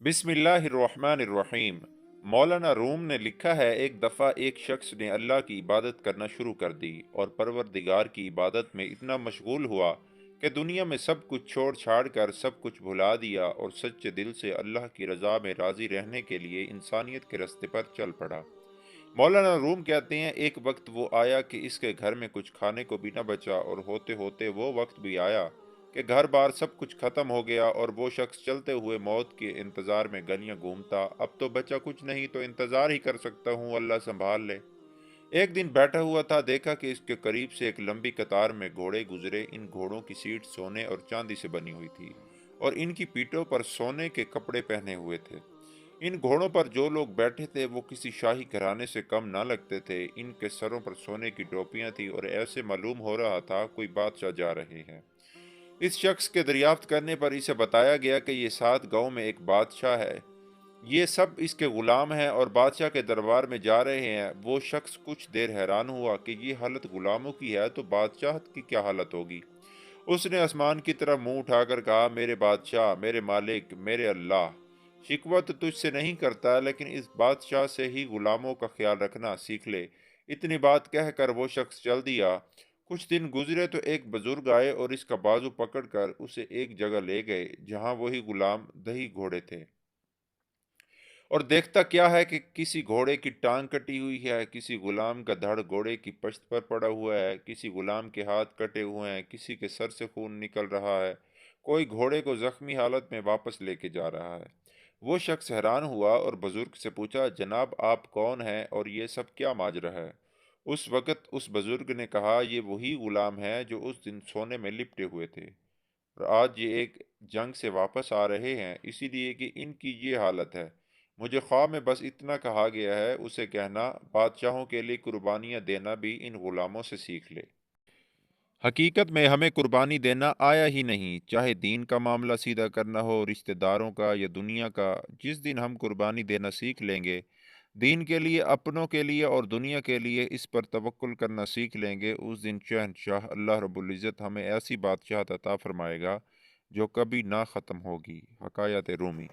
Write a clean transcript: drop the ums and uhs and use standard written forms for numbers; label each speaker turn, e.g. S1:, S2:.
S1: बिस्मिल्लाहिर्रहमानिर्रहीम। मौलाना रूम ने लिखा है, एक दफ़ा एक शख्स ने अल्लाह की इबादत करना शुरू कर दी और परवरदिगार की इबादत में इतना मशगूल हुआ कि दुनिया में सब कुछ छोड़ छाड़ कर सब कुछ भुला दिया और सच्चे दिल से अल्लाह की रज़ा में राज़ी रहने के लिए इंसानियत के रास्ते पर चल पड़ा। मौलाना रूम कहते हैं, एक वक्त वो आया कि इसके घर में कुछ खाने को भी न बचा और होते होते वो वक्त भी आया कि घर बार सब कुछ खत्म हो गया और वो शख्स चलते हुए मौत के इंतजार में गलियां घूमता। अब तो बचा कुछ नहीं, तो इंतजार ही कर सकता हूँ, अल्लाह संभाल ले। एक दिन बैठा हुआ था, देखा कि इसके करीब से एक लंबी कतार में घोड़े गुजरे। इन घोड़ों की सीट सोने और चांदी से बनी हुई थी और इनकी पीठों पर सोने के कपड़े पहने हुए थे। इन घोड़ों पर जो लोग बैठे थे वो किसी शाही घराने से कम ना लगते थे। इनके सरों पर सोने की टोपियां थी और ऐसे मालूम हो रहा था कोई बादशाह जा रहे हैं। इस शख्स के दरियाफ्त करने पर इसे बताया गया कि ये 7 गांव में एक बादशाह है। ये सब इसके गुलाम हैं और बादशाह के दरबार में जा रहे हैं। वो शख्स कुछ देर हैरान हुआ कि ये हालत गुलामों की है तो बादशाह की क्या हालत होगी। उसने आसमान की तरफ मुंह उठाकर कहा, मेरे बादशाह, मेरे मालिक, मेरे अल्लाह, शिकवा तो तुझसे नहीं करता, लेकिन इस बादशाह से ही गुलामों का ख्याल रखना सीख ले। इतनी बात कहकर वो शख्स चल दिया। कुछ दिन गुजरे तो एक बुजुर्ग आए और इसका बाजू पकड़कर उसे एक जगह ले गए जहां वही गुलाम दही घोड़े थे। और देखता क्या है कि किसी घोड़े की टांग कटी हुई है, किसी गुलाम का धड़ घोड़े की पश्त पर पड़ा हुआ है, किसी गुलाम के हाथ कटे हुए हैं, किसी के सर से खून निकल रहा है। कोई घोड़े को जख्मी हालत में वापस लेके जा रहा है। वो शख्स हैरान हुआ और बुजुर्ग से पूछा, जनाब आप कौन हैं और ये सब क्या माजरा है। उस वक़्त उस बुजुर्ग ने कहा, ये वही गुलाम है जो उस दिन सोने में लिपटे हुए थे और आज ये एक जंग से वापस आ रहे हैं, इसीलिए कि इनकी ये हालत है। मुझे ख्वाब में बस इतना कहा गया है, उसे कहना बादशाहों के लिए कुर्बानियाँ देना भी इन गुलामों से सीख ले। हकीकत में हमें कुर्बानी देना आया ही नहीं, चाहे दीन का मामला सीधा करना हो, रिश्तेदारों का या दुनिया का। जिस दिन हम कुर्बानी देना सीख लेंगे, दीन के लिए, अपनों के लिए और दुनिया के लिए, इस पर तवक्कुल करना सीख लेंगे, उस दिन शहनशाह अल्लाह रब्बुल इज़्ज़त हमें ऐसी बादशाहत अता फरमाएगा जो कभी ना ख़त्म होगी। हकायत रूमी।